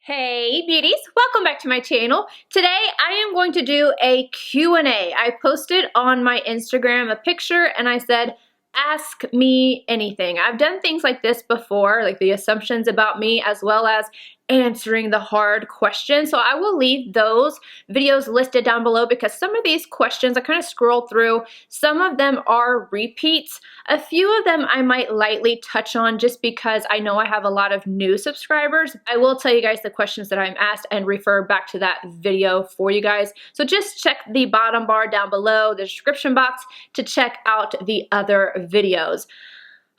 Hey beauties, welcome back to my channel. Today I am going to do a Q&A. I posted on my Instagram a picture and I said, ask me anything. I've done things like this before, like the assumptions about me as well as answering the hard questions. So I will leave those videos listed down below because some of these questions I kind of scroll through. Some of them are repeats. A few of them I might lightly touch on just because I know I have a lot of new subscribers. I will tell you guys the questions that I'm asked and refer back to that video for you guys. So just check the bottom bar down below, the description box, to check out the other videos.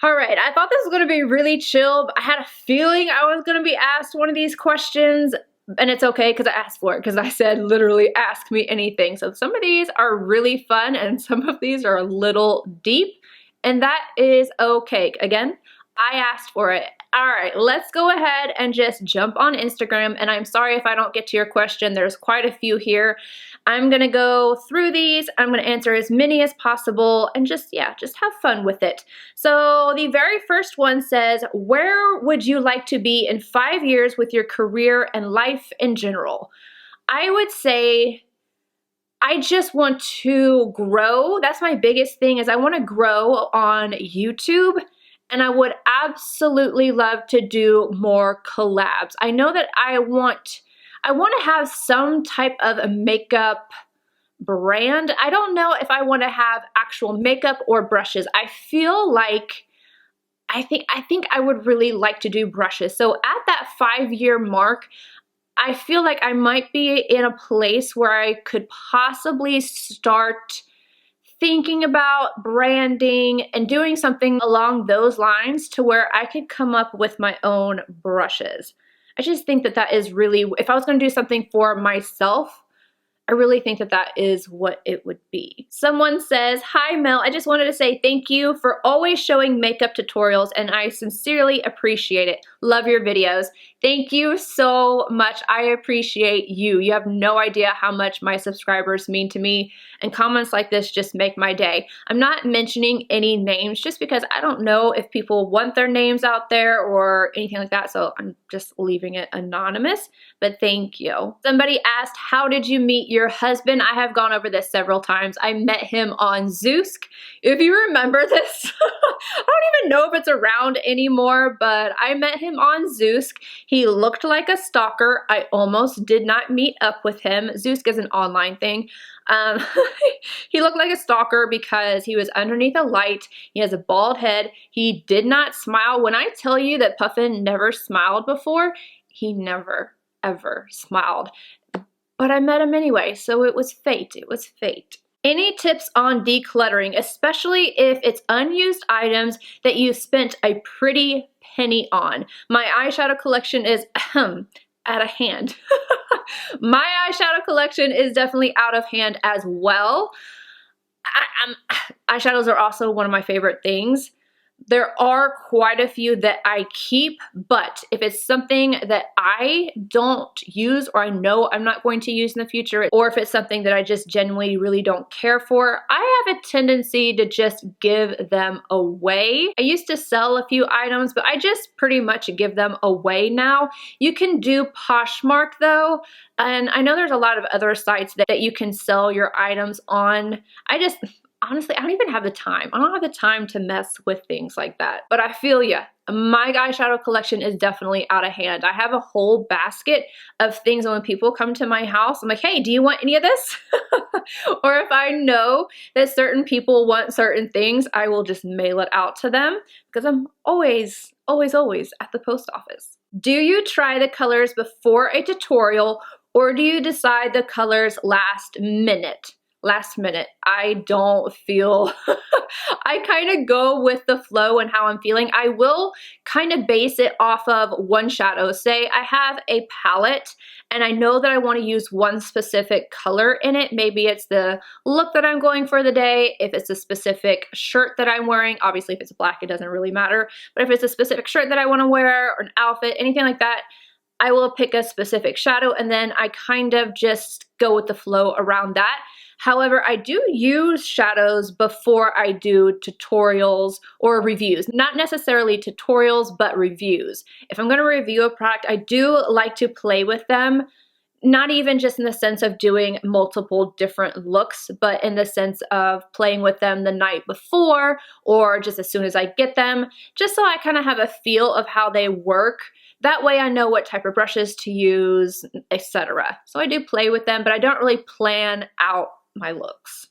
All right, I thought this was gonna be really chill, but I had a feeling I was gonna be asked one of these questions, and it's okay because I asked for it, because I said literally ask me anything. So some of these are really fun and some of these are a little deep, and that is okay. Again, I asked for it. All right, let's go ahead and just jump on Instagram, and I'm sorry if I don't get to your question. There's quite a few here. I'm gonna go through these. I'm gonna answer as many as possible and just have fun with it. So the very first one says, where would you like to be in 5 years with your career and life in general? I would say I just want to grow. That's my biggest thing, is I want to grow on YouTube. And I would absolutely love to do more collabs. I know that I want to have some type of a makeup brand. I don't know if I want to have actual makeup or brushes. I feel like I think I would really like to do brushes. So at that 5-year mark, I feel like I might be in a place where I could possibly start thinking about branding and doing something along those lines to where I could come up with my own brushes. I just think that that is really, if I was going to do something for myself, I really think that that is what it would be. Someone says, hi Mel, I just wanted to say thank you for always showing makeup tutorials and I sincerely appreciate it. Love your videos. Thank you so much. I appreciate you. You have no idea how much my subscribers mean to me, and comments like this just make my day. I'm not mentioning any names just because I don't know if people want their names out there or anything like that, so I'm just leaving it anonymous, but thank you. Somebody asked, how did you meet your husband? I have gone over this several times. I met him on Zoosk. If you remember this, I don't even know if it's around anymore, but I met him on Zoosk. He looked like a stalker. I almost did not meet up with him. Zoosk is an online thing. He looked like a stalker because he was underneath a light. He has a bald head. He did not smile. When I tell you that Puffin never smiled before, he never, ever smiled. But I met him anyway, so it was fate. It was fate. Any tips on decluttering, especially if it's unused items that you spent a pretty penny on? My eyeshadow collection is out of hand. My eyeshadow collection is definitely out of hand as well. Eyeshadows are also one of my favorite things. There are quite a few that I keep, but if it's something that I don't use or I know I'm not going to use in the future, or if it's something that I just genuinely really don't care for, I have a tendency to just give them away. I used to sell a few items, but I just pretty much give them away now. You can do Poshmark though, and I know there's a lot of other sites that you can sell your items on. Honestly, I don't even have the time. I don't have the time to mess with things like that. But I feel ya. My eyeshadow collection is definitely out of hand. I have a whole basket of things, and when people come to my house, I'm like, hey, do you want any of this? Or if I know that certain people want certain things, I will just mail it out to them because I'm always at the post office. Do you try the colors before a tutorial, or do you decide the colors last minute? Last minute. I don't feel, I kind of go with the flow and how I'm feeling. I will kind of base it off of one shadow. Say I have a palette and I know that I want to use one specific color in it. Maybe it's the look that I'm going for the day. If it's a specific shirt that I'm wearing, obviously if it's black, it doesn't really matter. But if it's a specific shirt that I want to wear or an outfit, anything like that, I will pick a specific shadow and then I kind of just go with the flow around that. However, I do use shadows before I do tutorials or reviews. Not necessarily tutorials, but reviews. If I'm going to review a product, I do like to play with them. Not even just in the sense of doing multiple different looks, but in the sense of playing with them the night before or just as soon as I get them, just so I kind of have a feel of how they work. That way I know what type of brushes to use, etc. So I do play with them, but I don't really plan out my looks.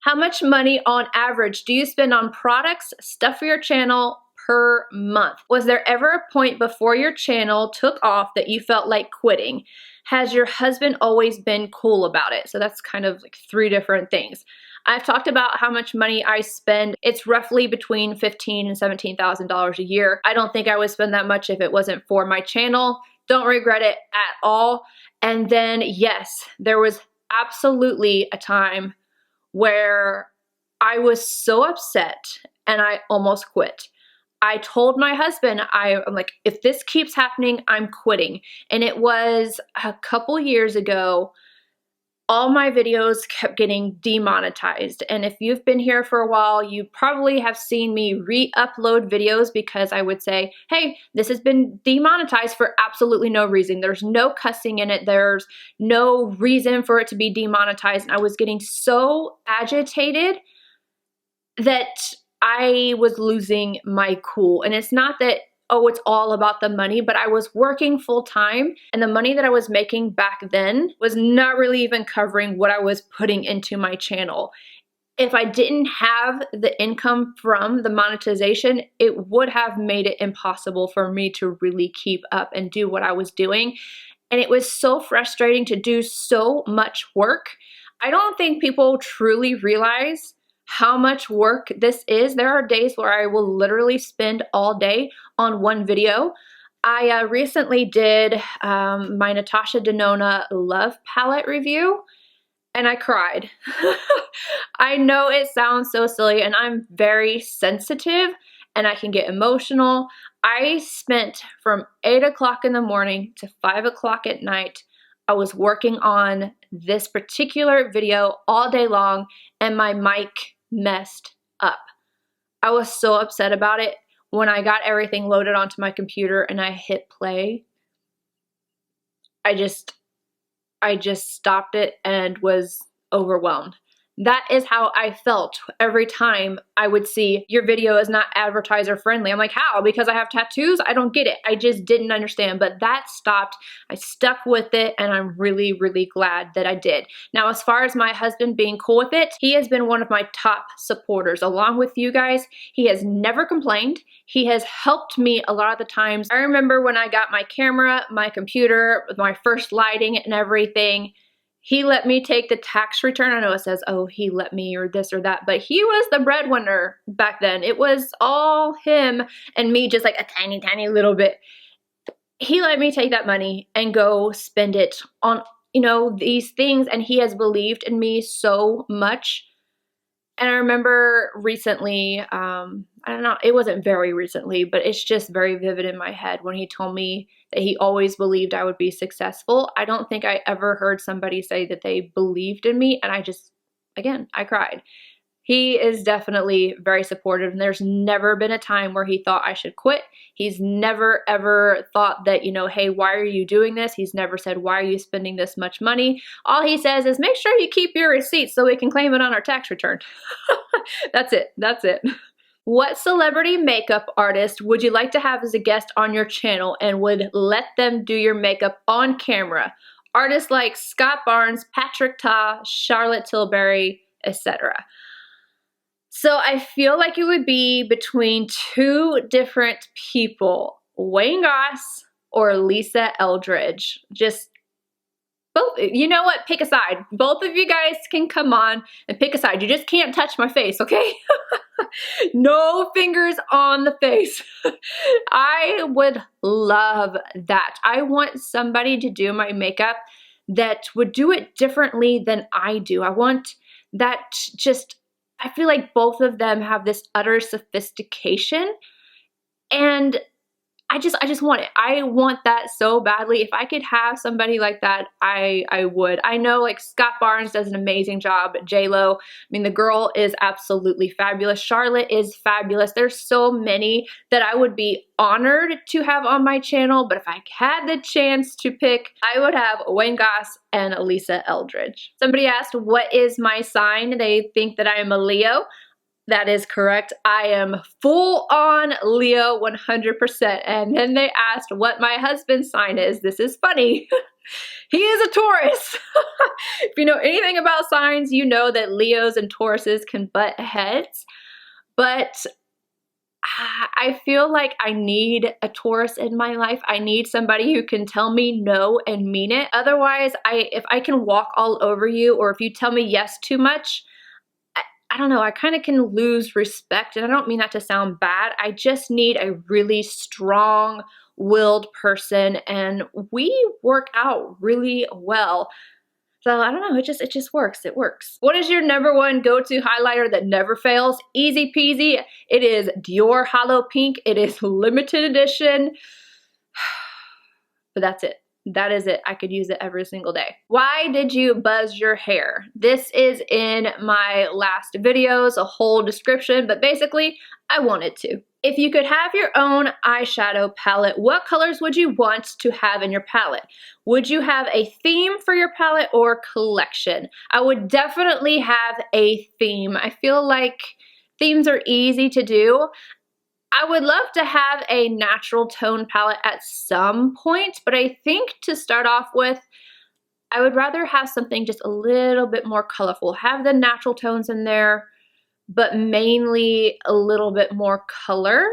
How much money on average do you spend on products, stuff for your channel, per month? Was there ever a point before your channel took off that you felt like quitting? Has your husband always been cool about it? So that's kind of like 3 different things. I've talked about how much money I spend. It's roughly between $15,000 and $17,000 a year. I don't think I would spend that much if it wasn't for my channel. Don't regret it at all. And then yes, there was absolutely a time where I was so upset and I almost quit. I told my husband, I'm like, if this keeps happening, I'm quitting. And it was a couple years ago. All my videos kept getting demonetized. And if you've been here for a while, you probably have seen me re-upload videos because I would say, hey, this has been demonetized for absolutely no reason. There's no cussing in it. There's no reason for it to be demonetized. And I was getting so agitated that I was losing my cool. And it's not that, oh, it's all about the money, but I was working full time and the money that I was making back then was not really even covering what I was putting into my channel. If I didn't have the income from the monetization, it would have made it impossible for me to really keep up and do what I was doing. And it was so frustrating to do so much work. I don't think people truly realize how much work this is. There are days where I will literally spend all day on one video. I recently did my Natasha Denona Love Palette review and I cried. I know it sounds so silly and I'm very sensitive and I can get emotional. I spent from 8 o'clock in the morning to 5 o'clock at night. I was working on this particular video all day long and my mic messed up. I was so upset about it. When I got everything loaded onto my computer and I hit play, I just stopped it and was overwhelmed. That is how I felt every time I would see your video is not advertiser friendly. I'm like, how? Because I have tattoos? I don't get it. I just didn't understand, but that stopped. I stuck with it and I'm really, really glad that I did. Now, as far as my husband being cool with it, he has been one of my top supporters along with you guys. He has never complained. He has helped me a lot of the times. I remember when I got my camera, my computer, with my first lighting and everything, he let me take the tax return. I know it says, oh, he let me or this or that, but he was the breadwinner back then. It was all him and me just like a tiny, tiny little bit. He let me take that money and go spend it on, you know, these things. And he has believed in me so much. And I remember recently, I don't know, it wasn't very recently, but it's just very vivid in my head when he told me that he always believed I would be successful. I don't think I ever heard somebody say that they believed in me, and I just, again, I cried. He is definitely very supportive, and there's never been a time where he thought I should quit. He's never ever thought that, you know, hey, why are you doing this? He's never said, why are you spending this much money? All he says is, make sure you keep your receipts so we can claim it on our tax return. That's it. That's it. What celebrity makeup artist would you like to have as a guest on your channel and would let them do your makeup on camera? Artists like Scott Barnes, Patrick Ta, Charlotte Tilbury, etc. So I feel like it would be between 2 different people, Wayne Goss or Lisa Eldridge. Just both, you know what, pick a side. Both of you guys can come on and pick a side. You just can't touch my face, okay? No fingers on the face. I would love that. I want somebody to do my makeup that would do it differently than I do. I want that just, I feel like both of them have this utter sophistication and I just want it. I want that so badly. If I could have somebody like that, I would. I know like Scott Barnes does an amazing job. J-Lo, I mean, the girl is absolutely fabulous. Charlotte is fabulous. There's so many that I would be honored to have on my channel, but if I had the chance to pick, I would have Wayne Goss and Lisa Eldridge. Somebody asked, what is my sign? They think that I am a Leo. That is correct. I am full on Leo 100%. And then they asked what my husband's sign is. This is funny. He is a Taurus. If you know anything about signs, you know that Leos and Tauruses can butt heads. But I feel like I need a Taurus in my life. I need somebody who can tell me no and mean it. Otherwise, if I can walk all over you, or if you tell me yes too much, I don't know, I kind of can lose respect. And I don't mean that to sound bad. I just need a really strong-willed person, and we work out really well. So I don't know, it just works, it works. What is your #1 go-to highlighter that never fails? Easy peasy, it is Dior Hollow Pink. It is limited edition, but that's it. That is it. I could use it every single day. Why did you buzz your hair? This is in my last videos, a whole description, but basically I wanted to. If you could have your own eyeshadow palette, what colors would you want to have in your palette? Would you have a theme for your palette or collection? I would definitely have a theme. I feel like themes are easy to do. I would love to have a natural tone palette at some point, but I think to start off with, I would rather have something just a little bit more colorful. Have the natural tones in there, but mainly a little bit more color.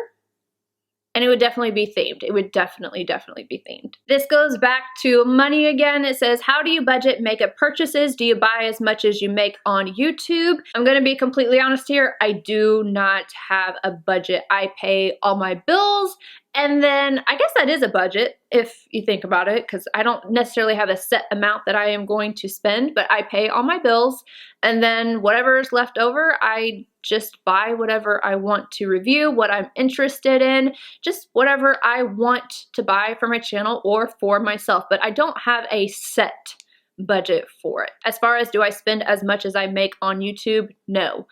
And it would definitely be themed. It would definitely be themed. This goes back to money again. It says, how do you budget makeup purchases? Do you buy as much as you make on YouTube? I'm gonna be completely honest here. I do not have a budget. I pay all my bills, and then I guess that is a budget if you think about it, because I don't necessarily have a set amount that I am going to spend, but I pay all my bills, and then whatever is left over, I just buy whatever I want to review, what I'm interested in, just whatever I want to buy for my channel or for myself. But I don't have a set budget for it. As far as do I spend as much as I make on YouTube? No.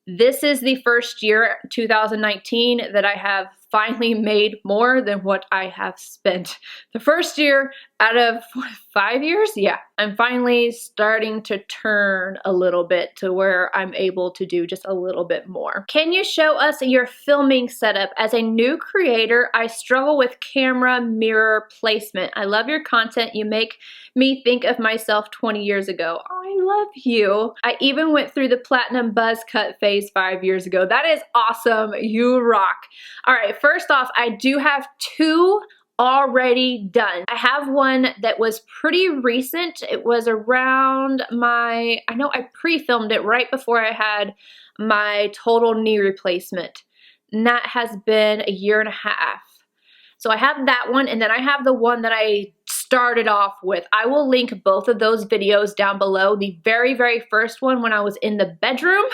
This is the first year, 2019, that I have finally made more than what I have spent. The first year out of 5 years? Yeah. I'm finally starting to turn a little bit to where I'm able to do just a little bit more. Can you show us your filming setup? As a new creator, I struggle with camera mirror placement. I love your content. You make me think of myself 20 years ago. I love you. I even went through the platinum buzz cut phase 5 years ago. That is awesome. You rock. All right, first off, I do have 2 already done. I have one that was pretty recent. It was around I know I pre-filmed it right before I had my total knee replacement. And that has been 1.5 years. So I have that one, and then I have the one that I started off with. I will link both of those videos down below. The very, very first one when I was in the bedroom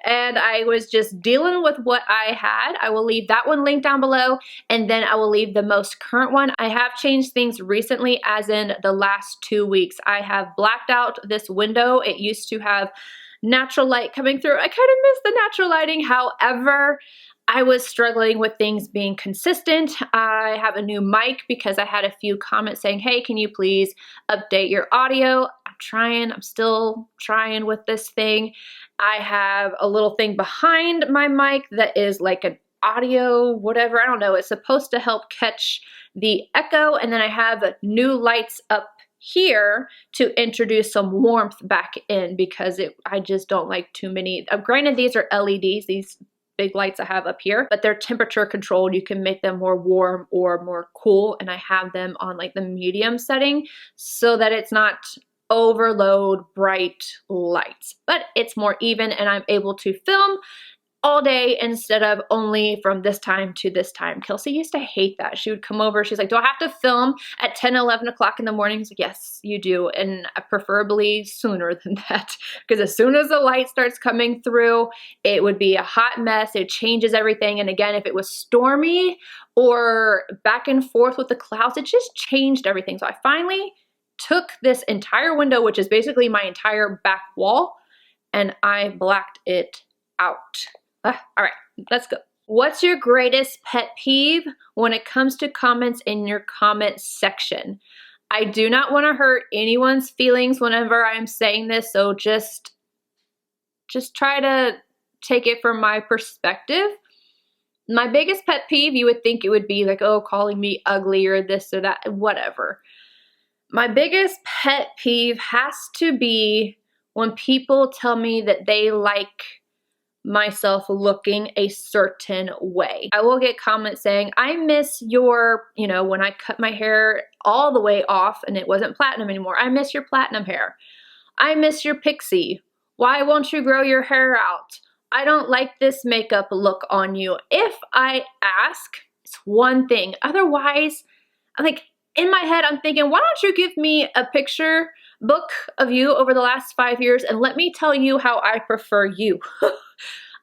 and I was just dealing with what I had. I will leave that one linked down below, and then I will leave the most current one. I have changed things recently, as in the last 2 weeks. I have blacked out this window. It used to have natural light coming through. I kind of miss the natural lighting. However, I was struggling with things being consistent. I have a new mic because I had a few comments saying, hey, can you please update your audio? I'm still trying with this thing. I have a little thing behind my mic that is like an audio, whatever, I don't know. It's supposed to help catch the echo. And then I have new lights up here to introduce some warmth back in, because I just don't like too many. Granted, these are LEDs, these big lights I have up here, but they're temperature controlled. You can make them more warm or more cool, and I have them on like the medium setting so that it's not overload bright lights, but it's more even, and I'm able to film all day instead of only from this time to this time. Kelsey used to hate that. She would come over, she's like, do I have to film at 10, 11 o'clock in the morning? I was like, yes, you do, and preferably sooner than that, because as soon as the light starts coming through, it would be a hot mess. It changes everything, and again, if it was stormy or back and forth with the clouds. It just changed everything. So I finally took this entire window, which is basically my entire back wall, and I blacked it out. All right, let's go. What's your greatest pet peeve when it comes to comments in your comment section? I do not want to hurt anyone's feelings whenever I'm saying this, so just try to take it from my perspective. My biggest pet peeve, you would think it would be like, oh, calling me ugly or this or that, whatever. My biggest pet peeve has to be when people tell me that they like myself looking a certain way. I will get comments saying, I miss your, when I cut my hair all the way off and it wasn't platinum anymore, I miss your platinum hair. I miss your pixie. Why won't you grow your hair out? I don't like this makeup look on you. If I ask, it's one thing. Otherwise, like in my head, I'm thinking, why don't you give me a picture book of you over the last 5 years and let me tell you how I prefer you.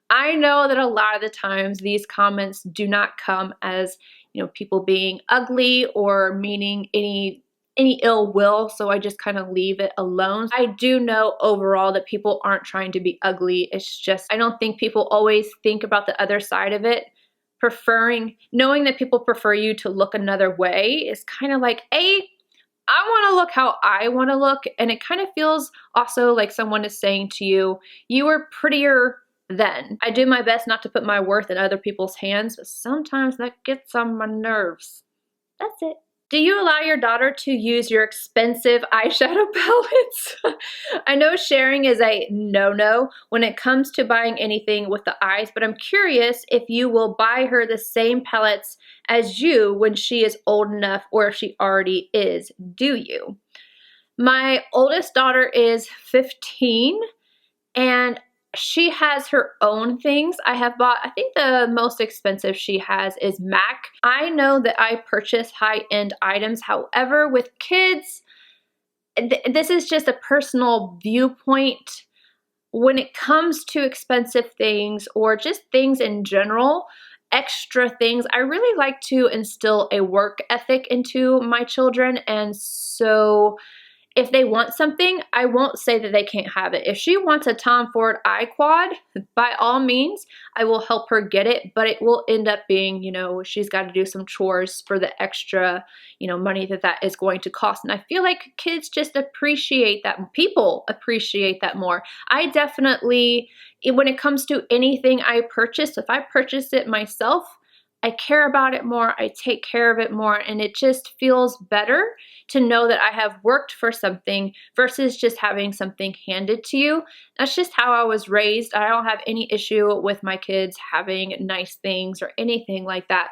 I know that a lot of the times these comments do not come as, people being ugly or meaning any ill will, so I just kind of leave it alone. I do know overall that people aren't trying to be ugly. It's just, I don't think people always think about the other side of it. Knowing that people prefer you to look another way is kind of like, I want to look how I want to look, and it kind of feels also like someone is saying to you, you were prettier then. I do my best not to put my worth in other people's hands, but sometimes that gets on my nerves. That's it. Do you allow your daughter to use your expensive eyeshadow palettes? I know sharing is a no-no when it comes to buying anything with the eyes, but I'm curious if you will buy her the same palettes as you when she is old enough, or if she already is. Do you? My oldest daughter is 15, and she has her own things. I have bought, I think the most expensive she has is MAC. I know that I purchase high-end items. However, with kids, this is just a personal viewpoint. When it comes to expensive things or just things in general, extra things, I really like to instill a work ethic into my children. And so if they want something, I won't say that they can't have it. If she wants a Tom Ford iQuad, by all means, I will help her get it, but it will end up being, she's got to do some chores for the extra, money that is going to cost. And I feel like kids just appreciate that. People appreciate that more. I definitely, when it comes to anything I purchase, if I purchase it myself, I care about it more, I take care of it more, and it just feels better to know that I have worked for something versus just having something handed to you. That's just how I was raised. I don't have any issue with my kids having nice things or anything like that.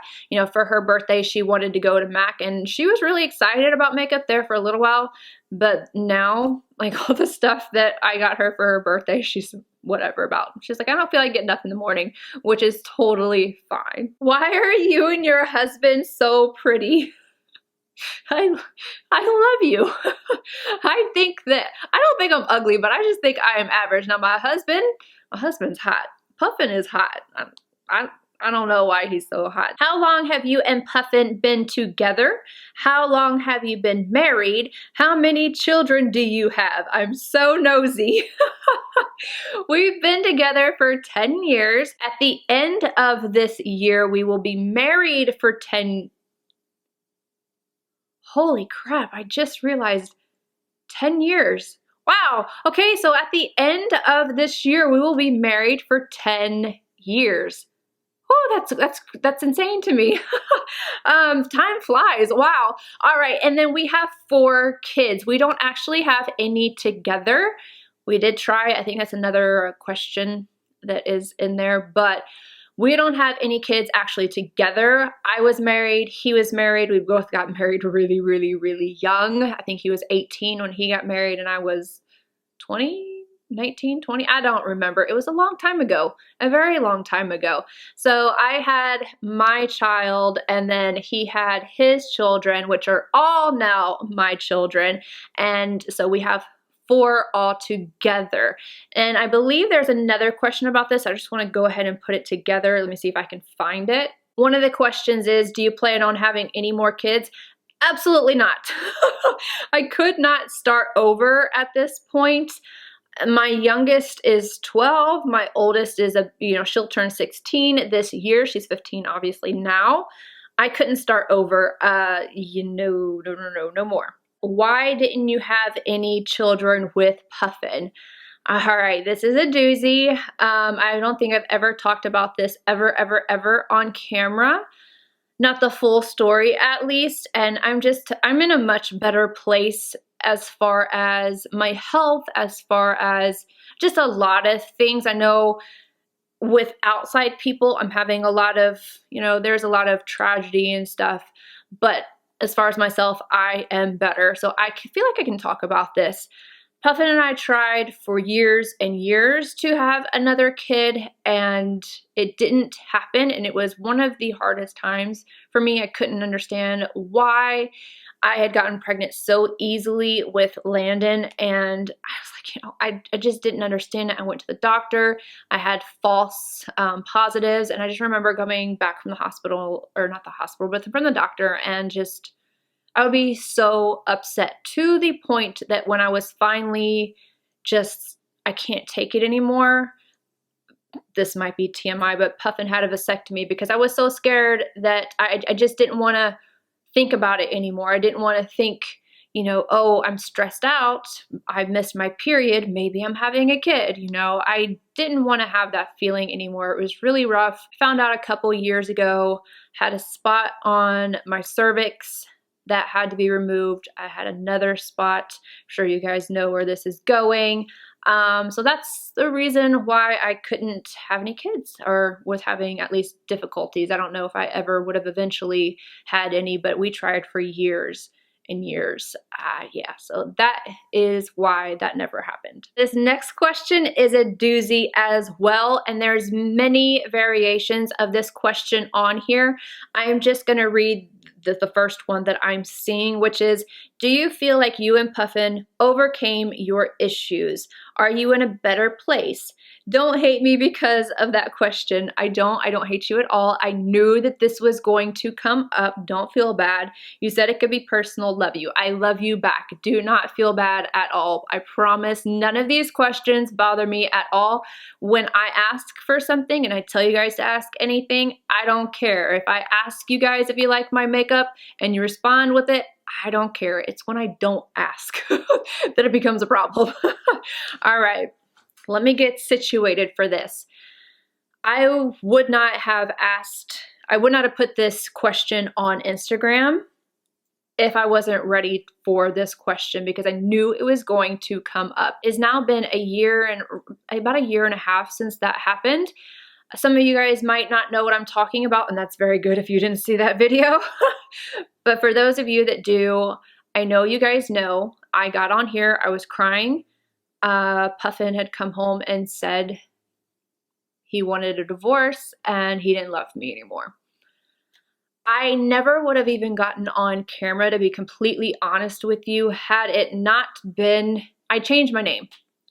For her birthday, she wanted to go to MAC, and she was really excited about makeup there for a little while, but now, like all the stuff that I got her for her birthday, she's whatever about. She's like, I don't feel like getting up in the morning, which is totally fine. Why are you and your husband so pretty? I love you. I don't think I'm ugly, but I just think I am average. Now my husband's hot. Puffin is hot. I don't know why he's so hot. How long have you and Puffin been together? How long have you been married? How many children do you have? I'm so nosy. We've been together for 10 years. At the end of this year, we will be married for 10. Holy crap, I just realized 10 years. Wow. Okay, so at the end of this year, we will be married for 10 years. Oh, that's insane to me. Time flies. Wow. All right. And then we have 4 kids. We don't actually have any together. We did try. I think that's another question that is in there, but we don't have any kids actually together. I was married. He was married. We both got married really, really, really young. I think he was 18 when he got married and I was 20. 19, 20, I don't remember. It was a long time ago, a very long time ago. So I had my child and then he had his children, which are all now my children. And so we have 4 all together. And I believe there's another question about this. I just want to go ahead and put it together. Let me see if I can find it. One of the questions is, do you plan on having any more kids? Absolutely not. I could not start over at this point. My youngest is 12. My oldest is she'll turn 16 this year. She's 15 obviously now. I couldn't start over. No more. Why didn't you have any children with Puffin? All right, this is a doozy. I don't think I've ever talked about this ever on camera. Not the full story at least. And I'm in a much better place as far as my health, as far as just a lot of things. I know with outside people, I'm having a lot of, there's a lot of tragedy and stuff. But as far as myself, I am better. So I feel like I can talk about this. Puffin and I tried for years and years to have another kid, and it didn't happen, and it was one of the hardest times for me. I couldn't understand why I had gotten pregnant so easily with Landon, and I was like, I just didn't understand it. I went to the doctor. I had false positives, and I just remember coming back from the hospital, or not the hospital, but from the doctor, and just I would be so upset to the point that when I was finally I can't take it anymore. This might be TMI, but Puffin had a vasectomy because I was so scared that I just didn't want to think about it anymore. I didn't want to think, oh, I'm stressed out. I missed my period. Maybe I'm having a kid. I didn't want to have that feeling anymore. It was really rough. Found out a couple years ago, had a spot on my cervix that had to be removed. I had another spot. I'm sure you guys know where this is going. So that's the reason why I couldn't have any kids, or was having at least difficulties. I don't know if I ever would have eventually had any, but we tried for years and years. Yeah, so that is why that never happened. This next question is a doozy as well, and there's many variations of this question on here. I am just going to read the first one that I'm seeing, which is, do you feel like you and Puffin overcame your issues? Are you in a better place? Don't hate me because of that question. I don't hate you at all. I knew that this was going to come up. Don't feel bad. You said it could be personal. Love you. I love you back. Do not feel bad at all. I promise none of these questions bother me at all. When I ask for something and I tell you guys to ask anything, I don't care. If I ask you guys if you like my makeup and you respond with it, I don't care. It's when I don't ask that it becomes a problem. All right. Let me get situated for this. I would not have put this question on Instagram if I wasn't ready for this question, because I knew it was going to come up. It's now been about a year and a half since that happened. Some of you guys might not know what I'm talking about, and that's very good if you didn't see that video. But for those of you that do, I know you guys know, I got on here, I was crying. Puffin had come home and said he wanted a divorce and he didn't love me anymore. I never would have even gotten on camera, to be completely honest with you, had it not been, I changed my name.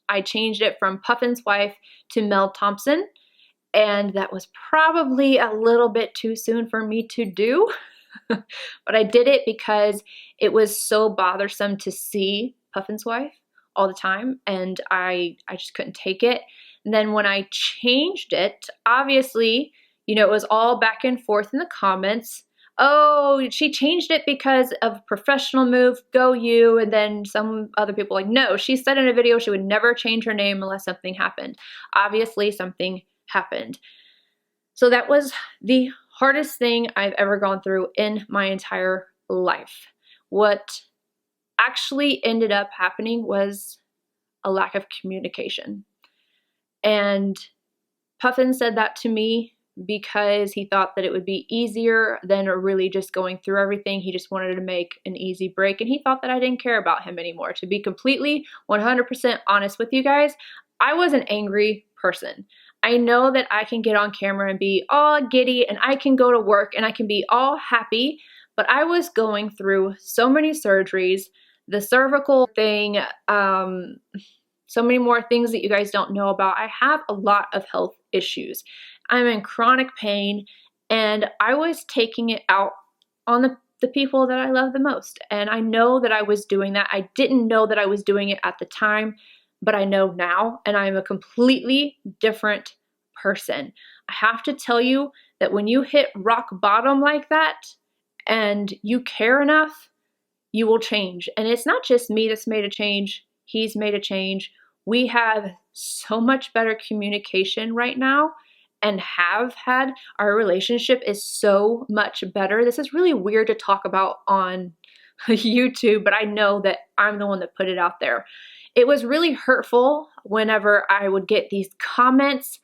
I changed it from Puffin's wife to Mel Thompson, and that was probably a little bit too soon for me to do. But I did it because it was so bothersome to see Puffin's wife all the time, and I just couldn't take it. And then when I changed it, obviously, it was all back and forth in the comments. Oh, she changed it because of professional move, go you. And then some other people like, no, she said in a video she would never change her name unless something happened. Obviously, something happened. So that was the hardest thing I've ever gone through in my entire life. What actually ended up happening was a lack of communication. And Puffin said that to me because he thought that it would be easier than really just going through everything. He just wanted to make an easy break, and he thought that I didn't care about him anymore. To be completely 100% honest with you guys, I was an angry person. I know that I can get on camera and be all giddy, and I can go to work and I can be all happy, but I was going through so many surgeries, the cervical thing, so many more things that you guys don't know about. I have a lot of health issues. I'm in chronic pain, and I was taking it out on the people that I love the most. And I know that I was doing that. I didn't know that I was doing it at the time, but I know now, and I'm a completely different person. I have to tell you that when you hit rock bottom like that and you care enough, you will change. And it's not just me that's made a change, he's made a change. We have so much better communication right now, and have had. Our relationship is so much better. This is really weird to talk about on YouTube, but I know that I'm the one that put it out there. It was really hurtful whenever I would get these comments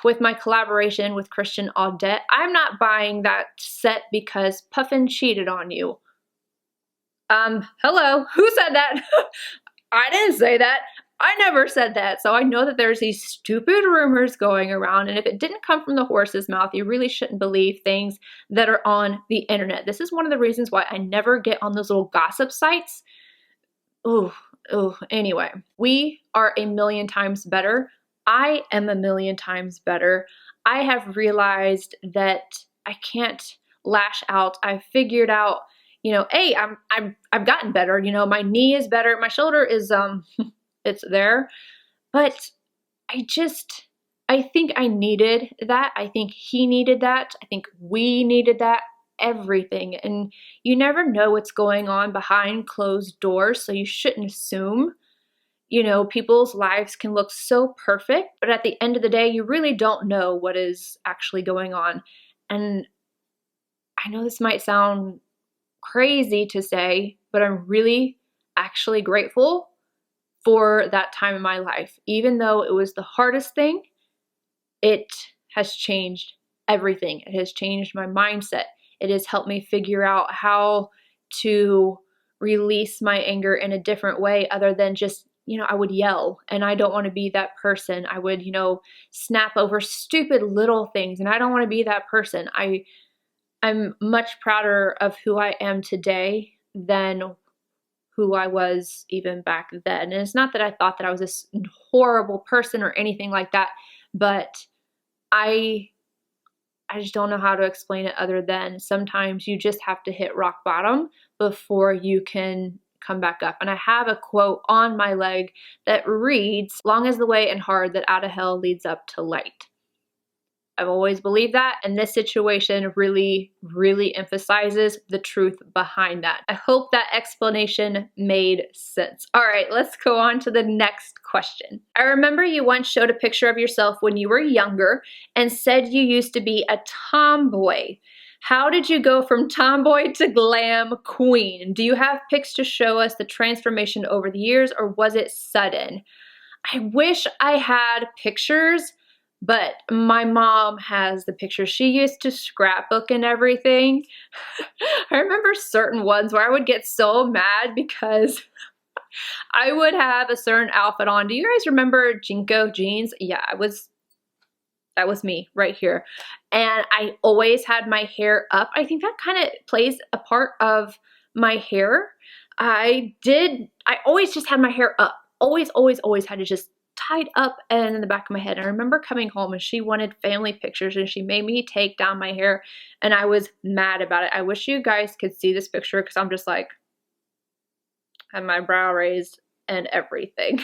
with my collaboration with Christian AUDETTE. I'm not buying that set because Puffin cheated on you. Hello, who said that? I didn't say that. I never said that. So I know that there's these stupid rumors going around, and if it didn't come from the horse's mouth, you really shouldn't believe things that are on the internet. This is one of the reasons why I never get on those little gossip sites. Anyway, we are a million times better. I am a million times better. I have realized that I can't lash out. I figured out, you know, hey, I've gotten better. You know, my knee is better. My shoulder is it's there. But I think I needed that. I think he needed that. I think we needed that. Everything. And you never know what's going on behind closed doors, so you shouldn't assume. You know, people's lives can look so perfect, but at the end of the day, you really don't know what is actually going on. And I know this might sound crazy to say, but I'm really actually grateful for that time in my life. Even though it was the hardest thing, it has changed everything. It has changed my mindset. It has helped me figure out how to release my anger in a different way other than just, you know, I would yell, and I don't want to be that person. I would, you know, snap over stupid little things, and I don't want to be that person. I'm much prouder of who I am today than who I was even back then. And it's not that I thought that I was this horrible person or anything like that, but I just don't know how to explain it other than sometimes you just have to hit rock bottom before you can come back up. And I have a quote on my leg that reads, "Long is the way and hard that out of hell leads up to light." I've always believed that, and this situation really, really emphasizes the truth behind that. I hope that explanation made sense. All right, let's go on to the next question. I remember you once showed a picture of yourself when you were younger and said you used to be a tomboy. How did you go from tomboy to glam queen? Do you have pics to show us the transformation over the years, or was it sudden? I wish I had pictures, but my mom has the pictures. She used to scrapbook and everything. I remember certain ones where I would get so mad because I would have a certain outfit on. Do you guys remember Jinko jeans? Yeah, that was me right here. And I always had my hair up. I think that kind of plays a part of my hair. I always just had my hair up. Always had it just tied up and in the back of my head. I remember coming home and she wanted family pictures and she made me take down my hair, and I was mad about it. I wish you guys could see this picture because I'm just like, I had my brow raised and everything.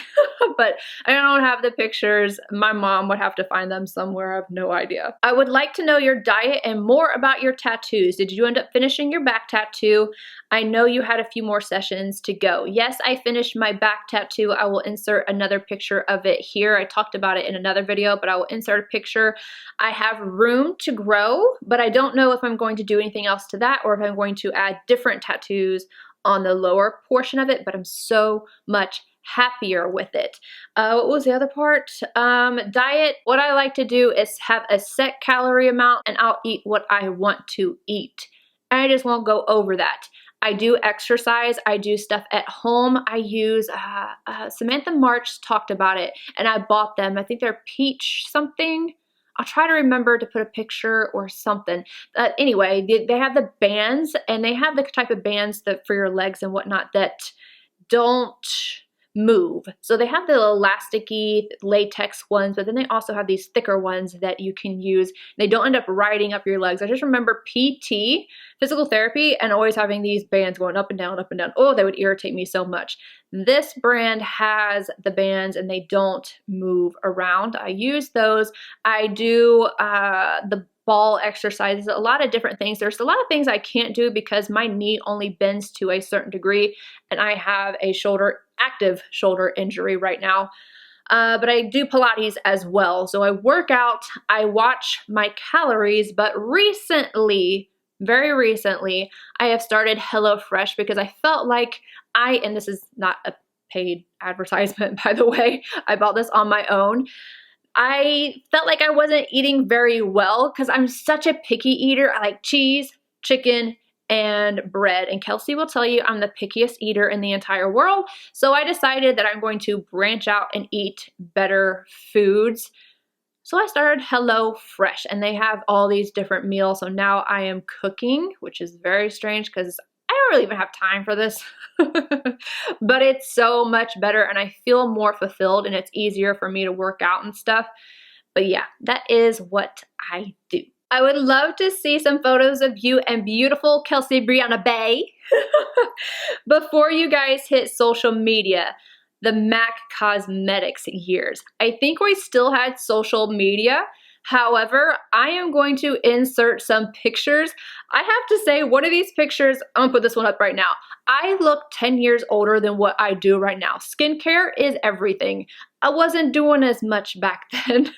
But I don't have the pictures. My mom would have to find them somewhere. I have no idea. I would like to know your diet and more about your tattoos. Did you end up finishing your back tattoo? I know you had a few more sessions to go. Yes, I finished my back tattoo. I will insert another picture of it here. I talked about it in another video, but I will insert a picture. I have room to grow, but I don't know if I'm going to do anything else to that or if I'm going to add different tattoos on the lower portion of it, but I'm so much happier with it. What was the other part? Diet. What I like to do is have a set calorie amount and I'll eat what I want to eat. And I just won't go over that. I do exercise. I do stuff at home. I use, Samantha March talked about it and I bought them. I think they're peach something. I'll try to remember to put a picture or something. Anyway, they have the bands, and they have the type of bands that for your legs and whatnot that don't move. So they have the elasticy latex ones, but then they also have these thicker ones that you can use. They don't end up riding up your legs. I just remember PT, physical therapy, and always having these bands going up and down, up and down. Oh, they would irritate me so much. This brand has the bands and they don't move around. I use those. I do the ball exercises, a lot of different things. There's a lot of things I can't do because my knee only bends to a certain degree and I have a active shoulder injury right now. But I do Pilates as well. So I work out, I watch my calories, but recently, very recently, I have started HelloFresh because I felt like and this is not a paid advertisement, by the way, I bought this on my own. I felt like I wasn't eating very well because I'm such a picky eater. I like cheese, chicken, and bread. And Kelsey will tell you I'm the pickiest eater in the entire world. So I decided that I'm going to branch out and eat better foods. So I started HelloFresh and they have all these different meals. So now I am cooking, which is very strange because I don't really even have time for this, but it's so much better and I feel more fulfilled and it's easier for me to work out and stuff. But yeah, that is what I do. I would love to see some photos of you and beautiful Kelsey Brianna Bay before you guys hit social media, the MAC Cosmetics years. I think we still had social media. However, I am going to insert some pictures. I have to say, one of these pictures, I'm gonna put this one up right now. I look 10 years older than what I do right now. Skincare is everything. I wasn't doing as much back then.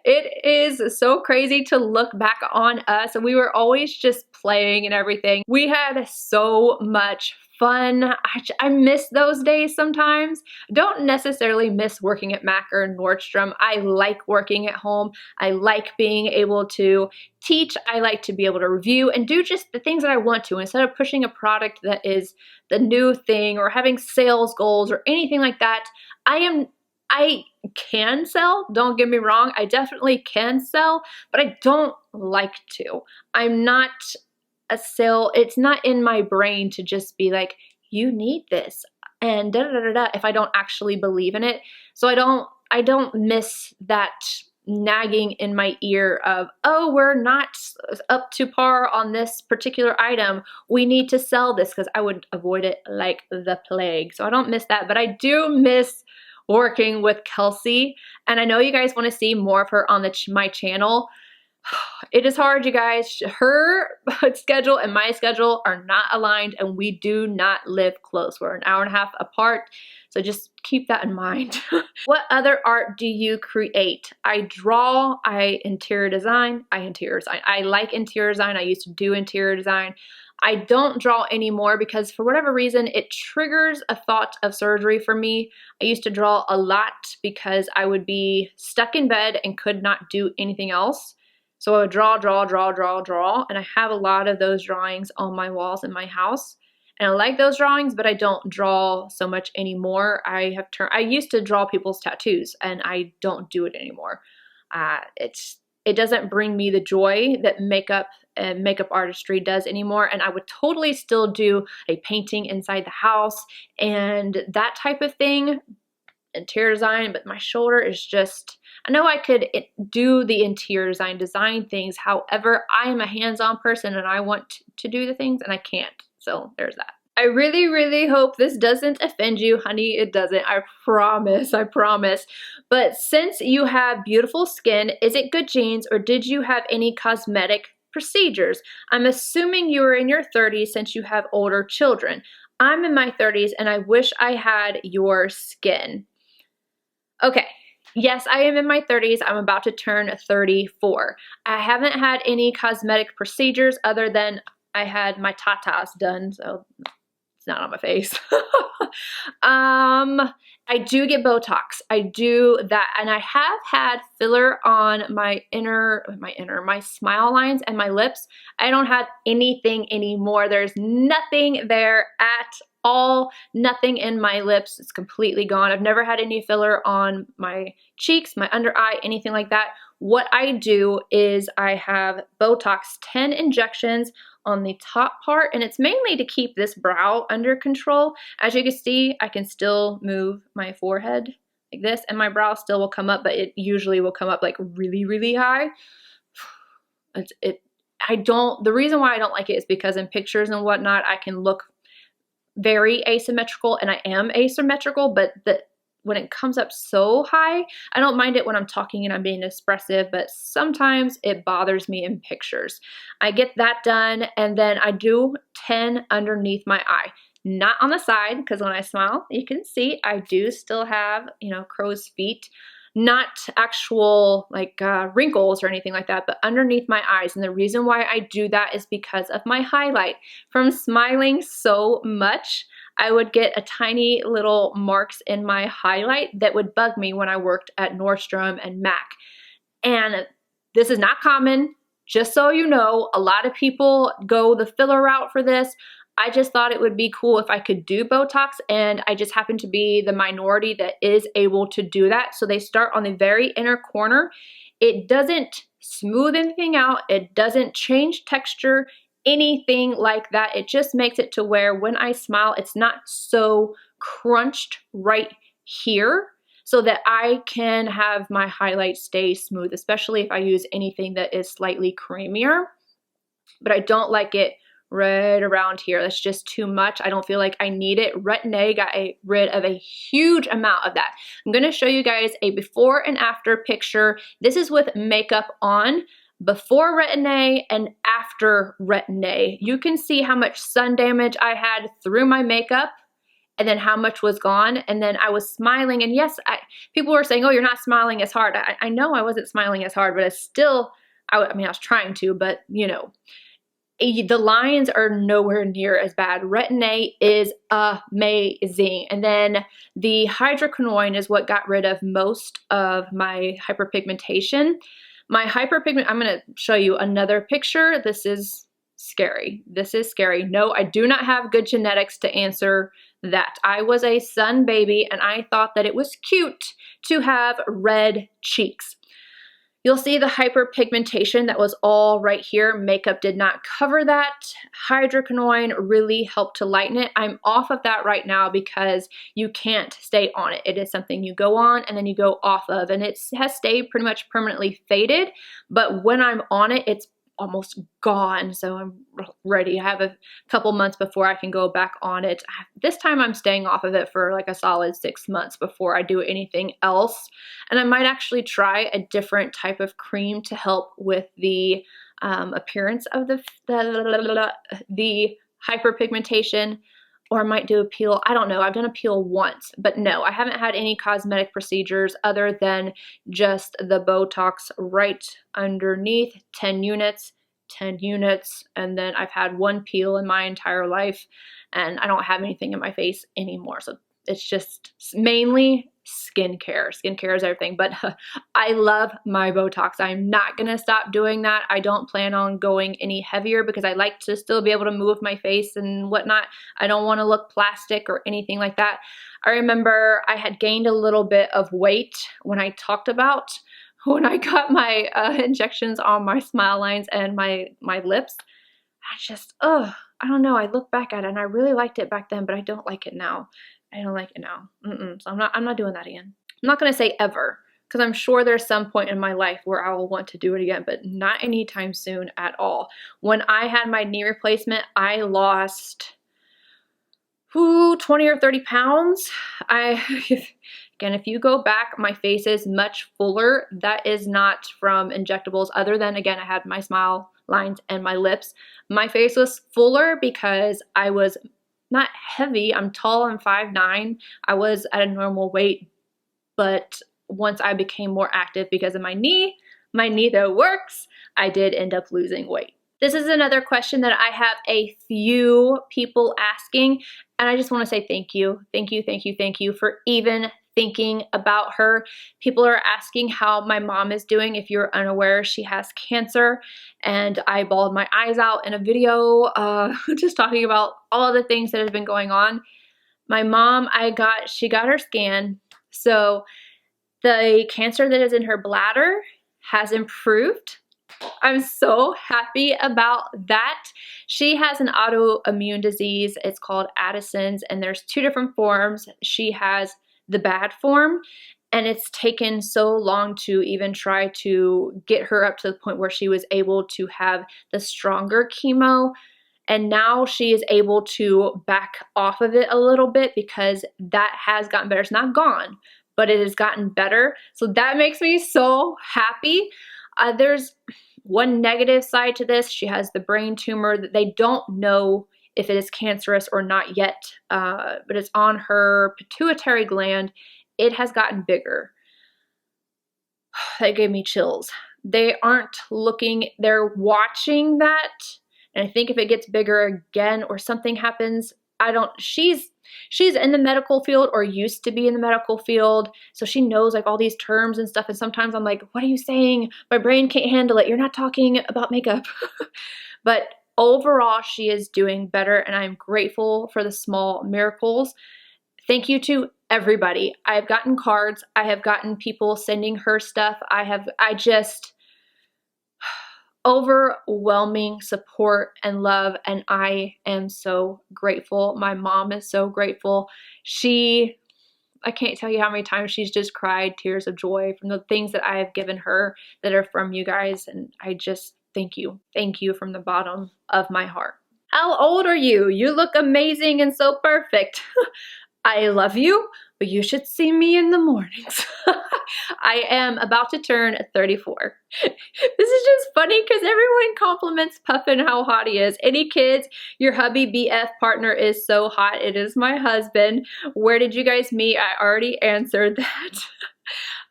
It is so crazy to look back on us. We were always just playing and everything. We had so much fun. I miss those days sometimes. Don't necessarily miss working at MAC or Nordstrom. I like working at home. I like being able to teach. I like to be able to review and do just the things that I want to instead of pushing a product that is the new thing or having sales goals or anything like that. I can sell, don't get me wrong, I definitely can sell, but I don't like to. I'm not it's not in my brain to just be like, you need this and da da da da if I don't actually believe in it. So I don't miss that nagging in my ear of, oh, we're not up to par on this particular item. We need to sell this, because I would avoid it like the plague. So I don't miss that, but I do miss working with Kelsey, and I know you guys want to see more of her on my channel. It is hard, you guys. Her schedule and my schedule are not aligned, and we do not live close. We're an hour and a half apart, so just keep that in mind. What other art do you create? I draw, I interior design. I like interior design. I used to do interior design. I don't draw anymore because for whatever reason, it triggers a thought of surgery for me. I used to draw a lot because I would be stuck in bed and could not do anything else. So I would draw, and I have a lot of those drawings on my walls in my house. And I like those drawings, but I don't draw so much anymore. I used to draw people's tattoos, and I don't do it anymore. It doesn't bring me the joy that makeup and makeup artistry does anymore, and I would totally still do a painting inside the house and that type of thing, interior design, but my shoulder is just, I know I could do the interior design things, however, I am a hands-on person and I want to do the things and I can't, so there's that. I really, really hope this doesn't offend you, honey. It doesn't, I promise, I promise. But since you have beautiful skin, is it good genes or did you have any cosmetic procedures? I'm assuming you were in your 30s since you have older children. I'm in my 30s and I wish I had your skin. Okay. Yes, I am in my 30s. I'm about to turn 34. I haven't had any cosmetic procedures other than I had my tatas done, so it's not on my face. I do get Botox. I do that, and I have had filler on my smile lines and my lips. I don't have anything anymore. There's nothing there at all, nothing in my lips. It's completely gone. I've never had any filler on my cheeks, my under eye, anything like that. What I do is I have Botox 10 injections on the top part, and it's mainly to keep this brow under control. As you can see, I can still move my forehead like this, and my brow still will come up, but it usually will come up like really, really high. The reason why I don't like it is because in pictures and whatnot, I can look very asymmetrical, and I am asymmetrical, but when it comes up so high, I don't mind it when I'm talking and I'm being expressive, but sometimes it bothers me in pictures. I get that done, and then I do 10 underneath my eye. Not on the side, because when I smile, you can see I do still have, you know, crow's feet. Not actual like wrinkles or anything like that, but underneath my eyes. And the reason why I do that is because of my highlight. From smiling so much, I would get a tiny little marks in my highlight that would bug me when I worked at Nordstrom and MAC. And this is not common, just so you know. A lot of people go the filler route for this. I just thought it would be cool if I could do Botox, and I just happen to be the minority that is able to do that. So they start on the very inner corner. It doesn't smooth anything out. It doesn't change texture, anything like that. It just makes it to where when I smile, it's not so crunched right here, so that I can have my highlight stay smooth, especially if I use anything that is slightly creamier. But I don't like it right around here. That's just too much. I don't feel like I need it. RETIN got rid of a huge amount of that. I'm going to show you guys a before and after picture. This is with makeup on, before RETIN and after RETIN. You can see how much sun damage I had through my makeup, and then how much was gone. And then I was smiling, and yes, people were saying, oh, you're not smiling as hard. I know I wasn't smiling as hard, but it's still, I mean, I was trying to, but you know, the lines are nowhere near as bad. RETIN is amazing. And then the hydroquinone is what got rid of most of my hyperpigmentation. My hyperpigment, I'm going to show you another picture. This is scary. This is scary. No, I do not have good genetics to answer that. I was a sun baby, and I thought that it was cute to have red cheeks. You'll see the hyperpigmentation that was all right here. Makeup did not cover that. Hydroquinone really helped to lighten it. I'm off of that right now because you can't stay on it. It is something you go on and then you go off of, and it has stayed pretty much permanently faded. But when I'm on it, it's almost gone, so I'm ready. I have a couple months before I can go back on it. This time I'm staying off of it for like a solid 6 months before I do anything else. And I might actually try a different type of cream to help with the appearance of the hyperpigmentation, or I might do a peel. I don't know. I've done a peel once, but no, I haven't had any cosmetic procedures other than just the Botox right underneath, 10 units, and then I've had one peel in my entire life, and I don't have anything in my face anymore. So it's just mainly skincare. Skincare is everything, but I love my Botox. I'm not going to stop doing that. I don't plan on going any heavier because I like to still be able to move my face and whatnot. I don't want to look plastic or anything like that. I remember I had gained a little bit of weight when I talked about when I got my injections on my smile lines and my lips. I just, I don't know. I look back at it and I really liked it back then, but I don't like it now. I don't like it now. So I'm not doing that again. I'm not going to say ever, because I'm sure there's some point in my life where I will want to do it again, but not anytime soon at all. When I had my knee replacement, I lost 20 or 30 pounds. Again, if you go back, my face is much fuller. That is not from injectables, other than, again, I had my smile lines and my lips. My face was fuller because I was not heavy. I'm tall, I'm 5'9". I was at a normal weight, but once I became more active because of my knee though works, I did end up losing weight. This is another question that I have a few people asking, and I just want to say thank you. Thank you for even thinking about her. People are asking how my mom is doing. If you're unaware, she has cancer, and I bawled my eyes out in a video just talking about all the things that have been going on. My mom, she got her scan, so the cancer that is in her bladder has improved. I'm so happy about that. She has an autoimmune disease. It's called Addison's, and there's 2 different forms. She has the bad form, and it's taken so long to even try to get her up to the point where she was able to have the stronger chemo. And now she is able to back off of it a little bit because that has gotten better. It's not gone, but it has gotten better. So that makes me so happy. There's one negative side to this. She has the brain tumor that they don't know if it is cancerous or not yet, but it's on her pituitary gland. It has gotten bigger. That gave me chills. They aren't looking, they're watching that. And I think if it gets bigger again or something happens, she's in the medical field or used to be in the medical field. So she knows like all these terms and stuff. And sometimes I'm like, what are you saying? My brain can't handle it. You're not talking about makeup. But overall, she is doing better. And I'm grateful for the small miracles. Thank you to everybody. I've gotten cards. I have gotten people sending her stuff. I just overwhelming support and love, and I am so grateful. My mom is so grateful. I can't tell you how many times she's just cried tears of joy from the things that I have given her that are from you guys, and I just thank you. Thank you from the bottom of my heart. How old are you? You look amazing and so perfect. I love you, but you should see me in the mornings. I am about to turn 34. This is just funny because everyone compliments Puffin how hot he is. Any kids? Your hubby BF partner is so hot. It is my husband. Where did you guys meet? I already answered that.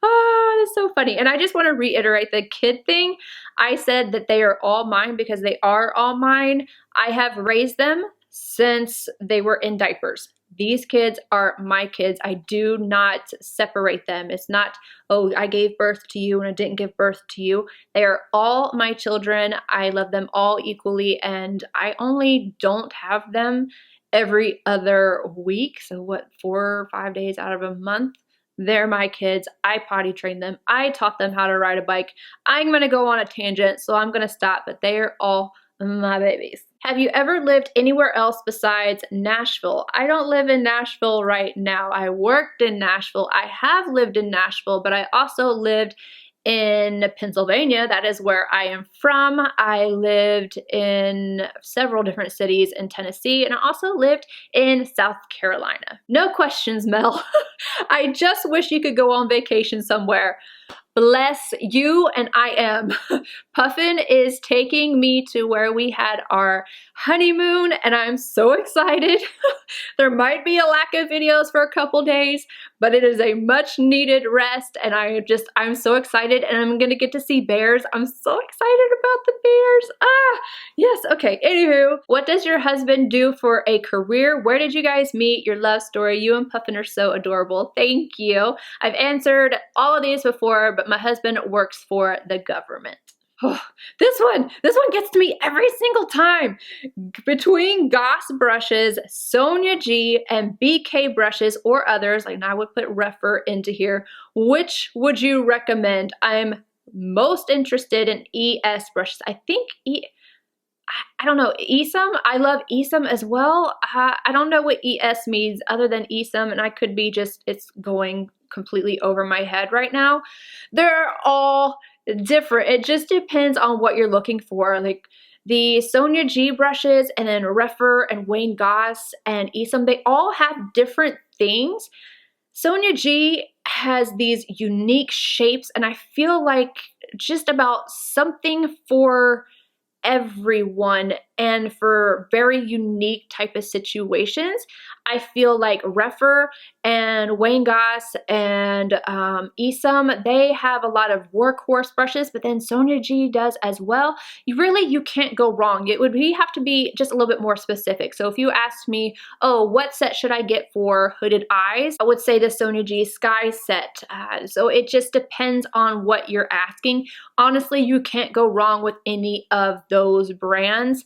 Oh, that's so funny. And I just want to reiterate the kid thing. I said that they are all mine because they are all mine. I have raised them since they were in diapers. These kids are my kids. I do not separate them. It's not, oh, I gave birth to you and I didn't give birth to you. They are all my children. I love them all equally, and I only don't have them every other week. So what, 4 or 5 days out of a month? They're my kids. I potty trained them. I taught them how to ride a bike. I'm going to go on a tangent, so I'm going to stop, but they are all my babies. Have you ever lived anywhere else besides Nashville? I don't live in Nashville right now. I worked in Nashville. I have lived in Nashville, but I also lived in Pennsylvania. That is where I am from. I lived in several different cities in Tennessee, and I also lived in South Carolina. No questions, Mel. I just wish you could go on vacation somewhere. Bless you, and I am. Puffin is taking me to where we had our honeymoon, and I'm so excited. There might be a lack of videos for a couple days, but it is a much needed rest, and I'm so excited, and I'm gonna get to see bears. I'm so excited about the bears. Yes, okay, anywho, what does your husband do for a career? Where did you guys meet? Your love story. You and Puffin are so adorable. Thank you. I've answered all of these before, but my husband works for the government. Oh, this one gets to me every single time. Between Goss brushes, Sonia G, and BK brushes or others, like now I would put REPHR into here, which would you recommend? I'm most interested in ES brushes. I think I don't know, ESUM. I love ESUM as well. I don't know what ES means other than ESUM, and I could be just, it's going completely over my head right now. They're all different. It just depends on what you're looking for. Like the Sonia G brushes and then REPHR and Wayne Goss and ESUM, they all have different things. Sonia G has these unique shapes, and I feel like just about something for everyone and for very unique type of situations. I feel like REPHR and Wayne Goss and ESUM, they have a lot of workhorse brushes, but then Sonia G does as well. You can't go wrong. It would have to be just a little bit more specific. So if you asked me, oh, what set should I get for hooded eyes? I would say the Sonia G Sky set. So it just depends on what you're asking. Honestly, you can't go wrong with any of those brands.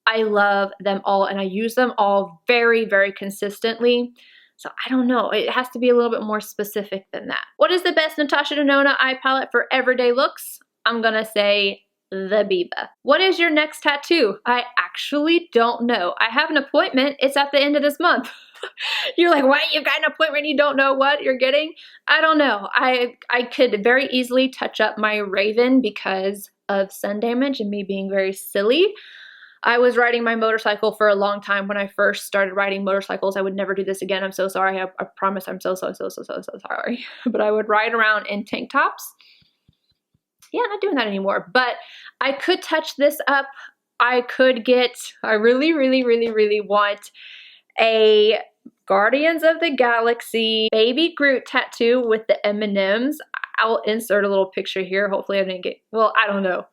I love them all, and I use them all very, very consistently. So I don't know. It has to be a little bit more specific than that. What is the best Natasha Denona eye palette for everyday looks? I'm going to say the Biba. What is your next tattoo? I actually don't know. I have an appointment. It's at the end of this month. You're like, what? You've got an appointment, you don't know what you're getting? I don't know. I could very easily touch up my raven because of sun damage and me being very silly. I was riding my motorcycle for a long time when I first started riding motorcycles. I would never do this again. I'm so sorry. I promise I'm so sorry. But I would ride around in tank tops. Yeah, not doing that anymore. But I could touch this up. I could get, I really want a Guardians of the Galaxy Baby Groot tattoo with the M&Ms. I'll insert a little picture here. Hopefully I didn't get, well, I don't know.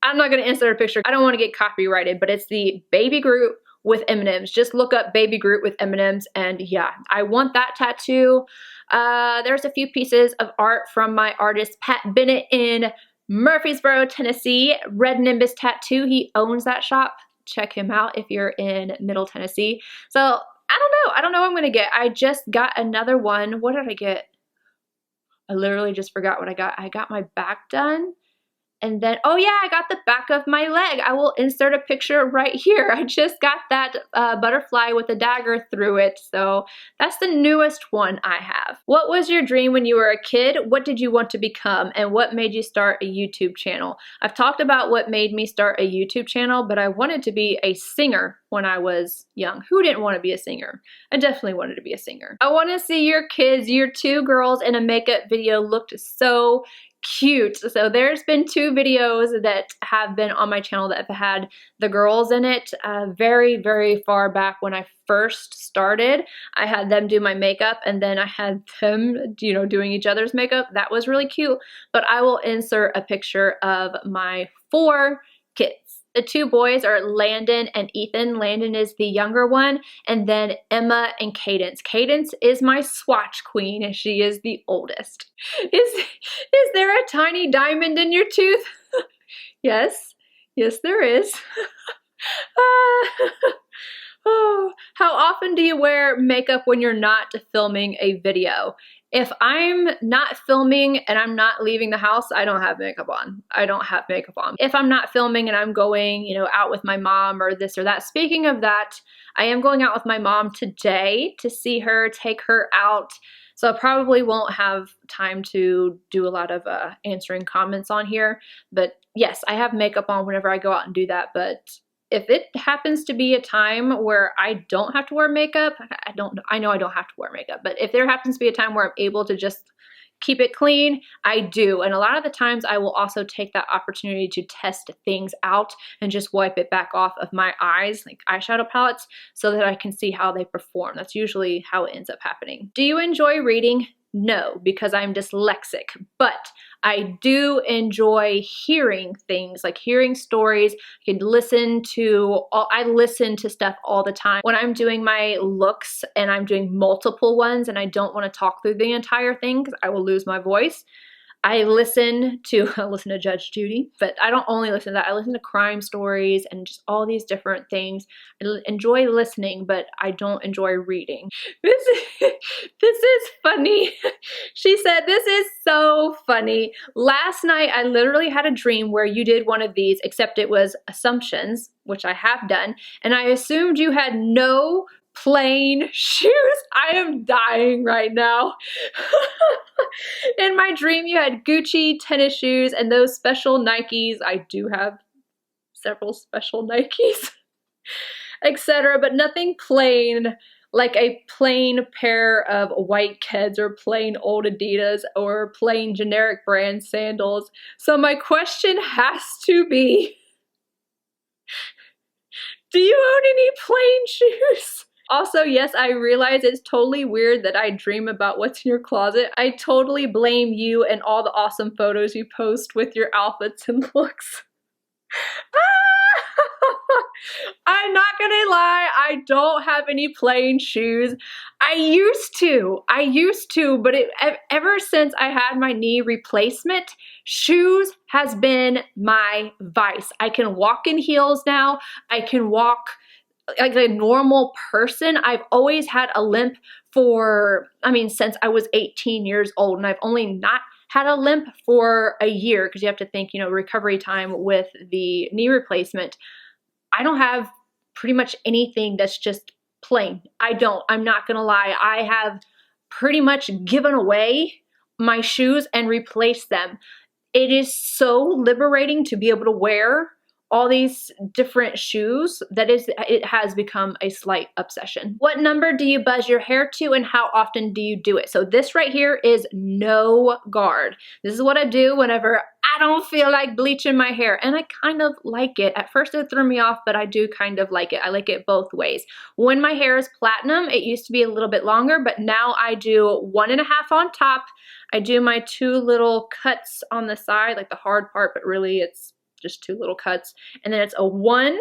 I'm not going to insert a picture. I don't want to get copyrighted, but it's the Baby Groot with M&Ms. Just look up Baby Groot with M&Ms, and yeah, I want that tattoo. There's a few pieces of art from my artist Pat Bennett in Murfreesboro, Tennessee. Red Nimbus Tattoo. He owns that shop. Check him out if you're in Middle Tennessee. So I don't know. I don't know what I'm going to get. I just got another one. What did I get? I literally just forgot what I got. I got my back done. And then, oh yeah, I got the back of my leg. I will insert a picture right here. I just got that butterfly with a dagger through it. So that's the newest one I have. What was your dream when you were a kid? What did you want to become? And what made you start a YouTube channel? I've talked about what made me start a YouTube channel, but I wanted to be a singer when I was young. Who didn't want to be a singer? I definitely wanted to be a singer. I want to see your kids. Your two girls in a makeup video looked so cute. So there's been 2 videos that have been on my channel that have had the girls in it. Very far back when I first started, I had them do my makeup, and then I had them, you know, doing each other's makeup. That was really cute. But I will insert a picture of my 4 kids. The 2 boys are Landon and Ethan. Landon is the younger one, and then Emma and Cadence. Cadence is my swatch queen, and she is the oldest. Is there a tiny diamond in your tooth? Yes, there is. Oh, how often do you wear makeup when you're not filming a video? If I'm not filming and I'm not leaving the house, I don't have makeup on. I don't have makeup on. If I'm not filming and I'm going, you know, out with my mom or this or that. Speaking of that, I am going out with my mom today to see her, take her out. So I probably won't have time to do a lot of answering comments on here. But yes, I have makeup on whenever I go out and do that. But if it happens to be a time where I don't have to wear makeup, I know I don't have to wear makeup, but if there happens to be a time where I'm able to just keep it clean, I do. And a lot of the times I will also take that opportunity to test things out and just wipe it back off of my eyes, like eyeshadow palettes, so that I can see how they perform. That's usually how it ends up happening. Do you enjoy reading? No, because I'm dyslexic, but I do enjoy hearing things, like hearing stories. I listen to stuff all the time. When I'm doing my looks and I'm doing multiple ones and I don't want to talk through the entire thing because I will lose my voice, I listen to Judge Judy, but I don't only listen to that. I listen to crime stories and just all these different things. I enjoy listening, but I don't enjoy reading. This is funny. She said, this is so funny. Last night, I literally had a dream where you did one of these, except it was assumptions, which I have done, and I assumed you had no plain shoes. I am dying right now. In my dream, you had Gucci tennis shoes and those special Nikes. I do have several special Nikes, etc., but nothing plain, like a plain pair of white Keds or plain old Adidas or plain generic brand sandals. So my question has to be, do you own any plain shoes? Also, yes, I realize it's totally weird that I dream about what's in your closet. I totally blame you and all the awesome photos you post with your outfits and looks. I'm not gonna lie, I don't have any plain shoes. I used to, but ever since I had my knee replacement, shoes has been my vice. I can walk in heels now. I can walk like a normal person. I've always had a limp since I was 18 years old, and I've only not had a limp for a year because you have to think, you know, recovery time with the knee replacement. I don't have pretty much anything that's just plain. I'm not gonna lie. I have pretty much given away my shoes and replaced them. It is so liberating to be able to wear all these different shoes that it has become a slight obsession. What number do you buzz your hair to and how often do you do it? So this right here is no guard. This is what I do whenever I don't feel like bleaching my hair, and I kind of like it. At first it threw me off, but I do kind of like it. I like it both ways. When my hair is platinum, it used to be a little bit longer, but now I do 1.5 on top. I do my 2 little cuts on the side, like the hard part, but really it's just 2 little cuts. And then it's a 1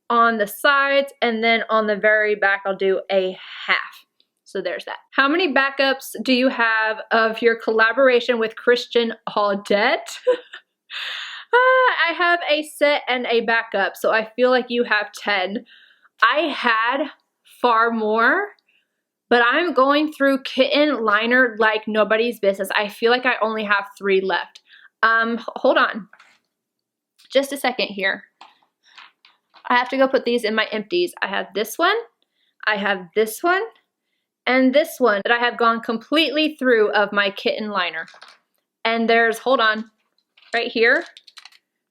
on the sides, and then on the very back I'll do a half. So there's that. How many backups do you have of your collaboration with Christian AUDETTE? I have a set and a backup, so I feel like you have 10. I had far more, but I'm going through kitten liner like nobody's business. I feel like I only have 3 left. Hold on. Just a second here. I have to go put these in my empties. I have this one, I have this one, and this one that I have gone completely through of my kitten liner. And there's, hold on, right here,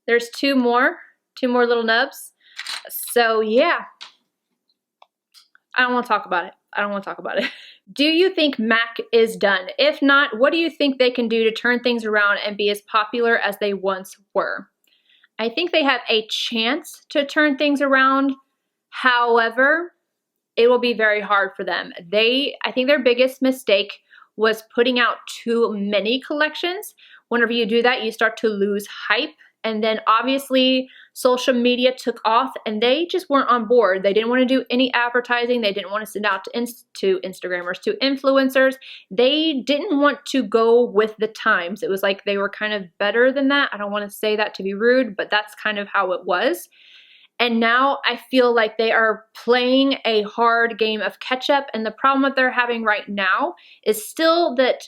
there's 2 more little nubs. So yeah, I don't want to talk about it. I don't want to talk about it. Do you think MAC is done? If not, what do you think they can do to turn things around and be as popular as they once were? I think they have a chance to turn things around. However, it will be very hard for them. I think their biggest mistake was putting out too many collections. Whenever you do that, you start to lose hype. And then obviously social media took off and they just weren't on board. They didn't want to do any advertising. They didn't want to send out to Instagrammers, to influencers. They didn't want to go with the times. It was like they were kind of better than that. I don't want to say that to be rude, but that's kind of how it was. And now I feel like they are playing a hard game of catch up. And the problem that they're having right now is still that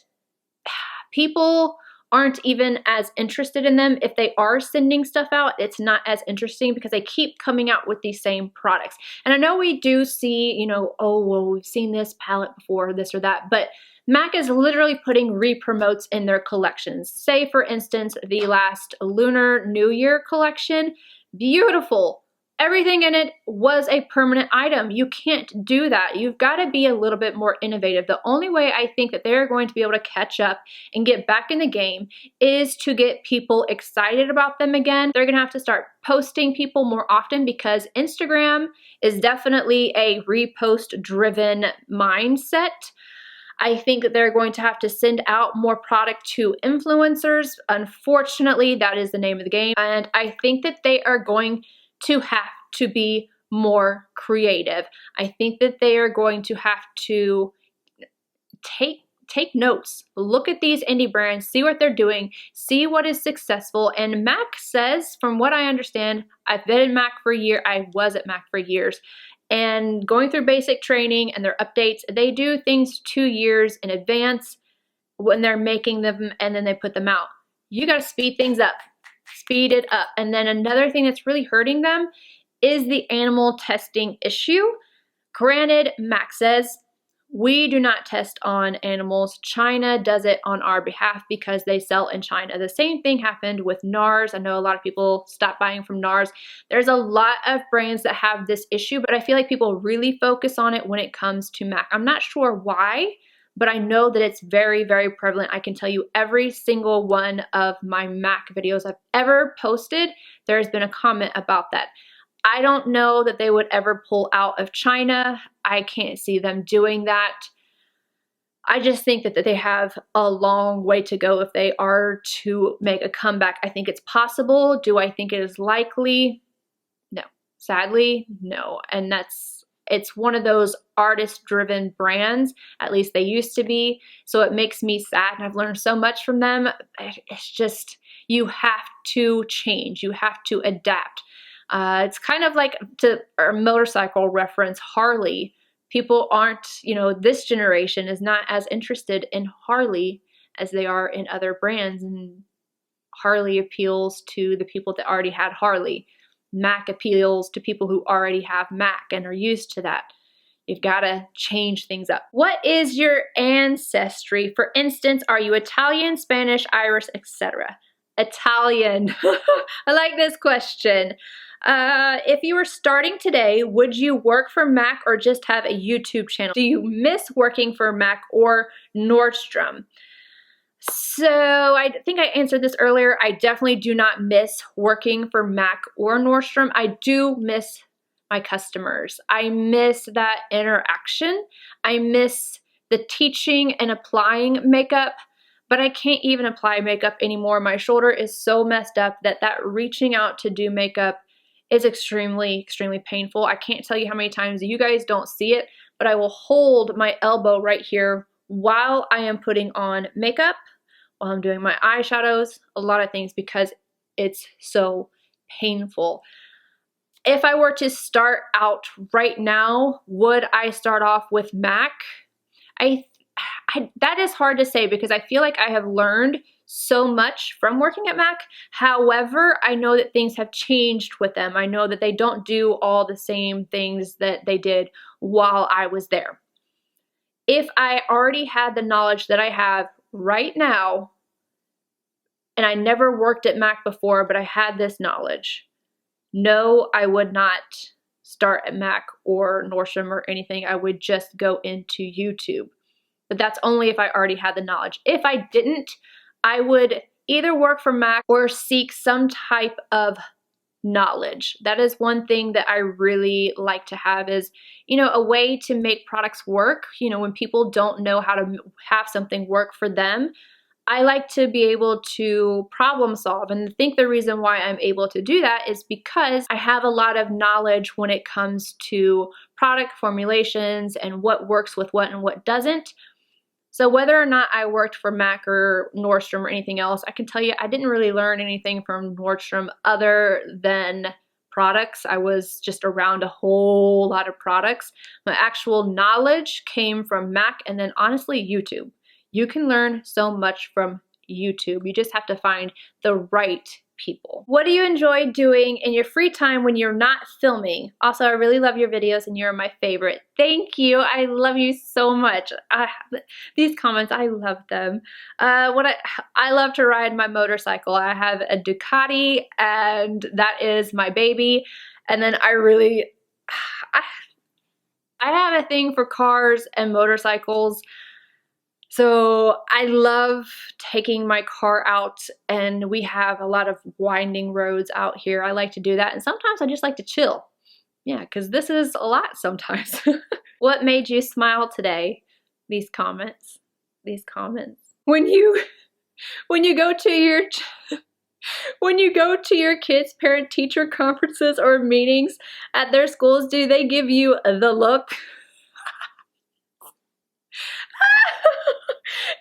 people aren't even as interested in them. If they are sending stuff out, it's not as interesting because they keep coming out with these same products. And I know we do see, you know, oh, well, we've seen this palette before, this or that, but MAC is literally putting re-promotes in their collections. Say, for instance, the last Lunar New Year collection, beautiful. Everything in it was a permanent item. You can't do that. You've got to be a little bit more innovative. The only way I think that they're going to be able to catch up and get back in the game is to get people excited about them again. They're going to have to start posting people more often because Instagram is definitely a repost driven mindset. I think that they're going to have to send out more product to influencers. Unfortunately, that is the name of the game. And I think that they are going to have to be more creative. I think that they are going to have to take notes, look at these indie brands, see what they're doing, see what is successful. And MAC says, from what I understand, I've been in MAC for a year, I was at MAC for years, and going through basic training and their updates, they do things 2 years in advance when they're making them and then they put them out. You got to speed things up. Speed it up. And then another thing that's really hurting them is the animal testing issue. Granted, MAC says we do not test on animals. China does it on our behalf because they sell in China. The same thing happened with NARS. I know a lot of people stopped buying from NARS. There's a lot of brands that have this issue, but I feel like people really focus on it when it comes to MAC. I'm not sure why, but I know that it's very, very prevalent. I can tell you every single one of my MAC videos I've ever posted, there's been a comment about that. I don't know that they would ever pull out of China. I can't see them doing that. I just think that they have a long way to go if they are to make a comeback. I think it's possible. Do I think it is likely? No. Sadly, no. And it's one of those artist-driven brands, at least they used to be, so it makes me sad, and I've learned so much from them. It's just, you have to change, you have to adapt. It's kind of like, to our motorcycle reference, Harley. People aren't, you know, this generation is not as interested in Harley as they are in other brands, and Harley appeals to the people that already had Harley. Mac appeals to people who already have Mac and are used to that. You've got to change things up. What is your ancestry? For instance, are you Italian, Spanish, Irish, etc.? Italian. I like this question. If you were starting today, would you work for Mac or just have a YouTube channel? Do you miss working for Mac or Nordstrom? So I think I answered this earlier. I definitely do not miss working for Mac or Nordstrom. I do miss my customers. I miss that interaction. I miss the teaching and applying makeup, but I can't even apply makeup anymore. My shoulder is so messed up that reaching out to do makeup is extremely, extremely painful. I can't tell you how many times you guys don't see it, but I will hold my elbow right here while I am putting on makeup, while I'm doing my eyeshadows, a lot of things, because it's so painful. If I were to start out right now, would I start off with Mac? That is hard to say because I feel like I have learned so much from working at Mac. However, I know that things have changed with them. I know that they don't do all the same things that they did while I was there. If I already had the knowledge that I have right now, and I never worked at Mac before, but I had this knowledge, no, I would not start at Mac or Nordstrom or anything. I would just go into YouTube. But that's only if I already had the knowledge. If I didn't, I would either work for Mac or seek some type of knowledge. That is one thing that I really like to have is, a way to make products work. When people don't know how to have something work for them, I like to be able to problem solve. And I think the reason why I'm able to do that is because I have a lot of knowledge when it comes to product formulations and what works with what and what doesn't. So whether or not I worked for Mac or Nordstrom or anything else, I can tell you I didn't really learn anything from Nordstrom other than products. I was just around a whole lot of products. My actual knowledge came from Mac and then honestly YouTube. You can learn so much from YouTube. You just have to find the right people. What do you enjoy doing in your free time when you're not filming? Also, I really love your videos and you're my favorite. Thank you. I love you so much. These comments, I love them. I love to ride my motorcycle. I have a Ducati and that is my baby. And then I have a thing for cars and motorcycles. So I love taking my car out, and we have a lot of winding roads out here. I like to do that, and sometimes I just like to chill. Yeah, because this is a lot sometimes. What made you smile today? These comments. When you go to your kids' parent-teacher conferences or meetings at their schools, do they give you the look?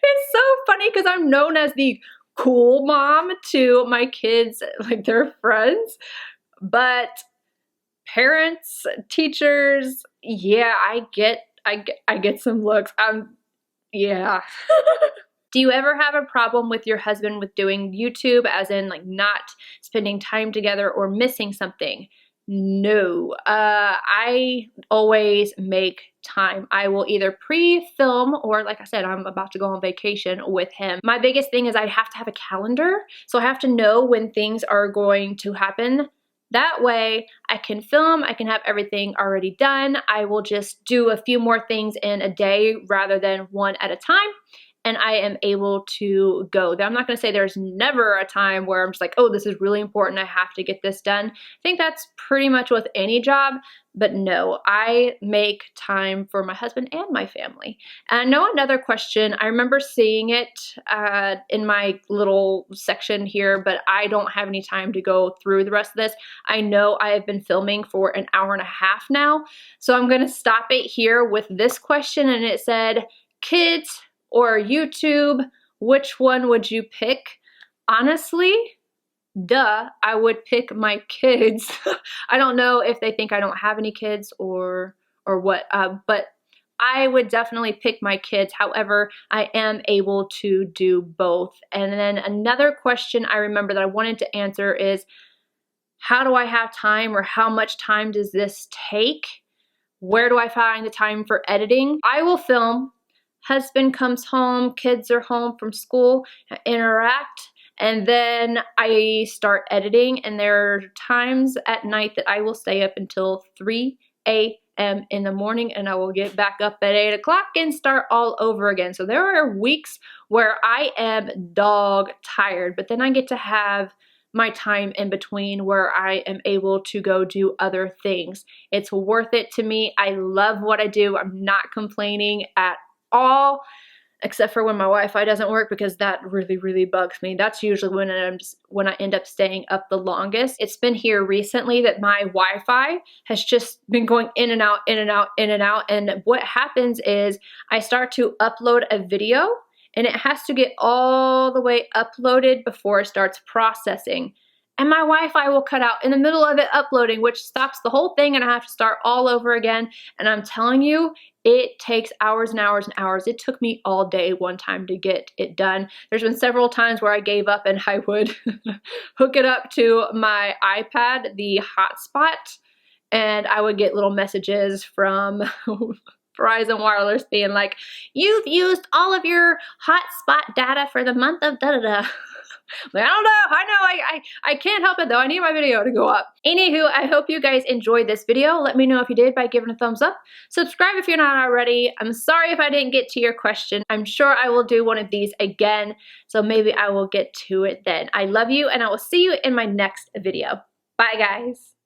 It's so funny because I'm known as the cool mom to my kids, like their friends, but parents, teachers, yeah, I get some looks. Yeah. Do you ever have a problem with your husband with doing YouTube, as in like not spending time together or missing something? No, I always make time. I will either pre-film or, like I said, I'm about to go on vacation with him. My biggest thing is I have to have a calendar. So I have to know when things are going to happen. That way I can film, I can have everything already done. I will just do a few more things in a day rather than one at a time. And I am able to go. I'm not going to say there's never a time where I'm just like, oh, this is really important, I have to get this done. I think that's pretty much with any job, but no, I make time for my husband and my family. And I know another question, I remember seeing it in my little section here, but I don't have any time to go through the rest of this. I know I have been filming for an hour and a half now, so I'm going to stop it here with this question, and it said, kids or YouTube, which one would you pick? Honestly, duh, I would pick my kids. I don't know if they think I don't have any kids or what, but I would definitely pick my kids. However, I am able to do both. And then another question I remember that I wanted to answer is, how do I have time, or how much time does this take? Where do I find the time for editing? I will film. Husband comes home, kids are home from school, interact, and then I start editing. And there are times at night that I will stay up until 3 a.m. in the morning, and I will get back up at 8 o'clock and start all over again. So there are weeks where I am dog tired, but then I get to have my time in between where I am able to go do other things. It's worth it to me. I love what I do. I'm not complaining at all, except for when my Wi-Fi doesn't work, because that really bugs me. That's usually when I end up staying up the longest. It's been here recently that my Wi-Fi has just been going in and out, in and out, in and out. And what happens is I start to upload a video, and it has to get all the way uploaded before it starts processing. And my Wi-Fi will cut out in the middle of it uploading, which stops the whole thing, and I have to start all over again. And I'm telling you, it takes hours and hours and hours. It took me all day one time to get it done. There's been several times where I gave up and I would hook it up to my iPad, the hotspot, and I would get little messages from Verizon Wireless being like, "You've used all of your hotspot data for the month of da-da-da." Like, I don't know. I can't help it though. I need my video to go up. Anywho, I hope you guys enjoyed this video. Let me know if you did by giving a thumbs up. Subscribe if you're not already. I'm sorry if I didn't get to your question. I'm sure I will do one of these again, so maybe I will get to it then. I love you, and I will see you in my next video. Bye, guys.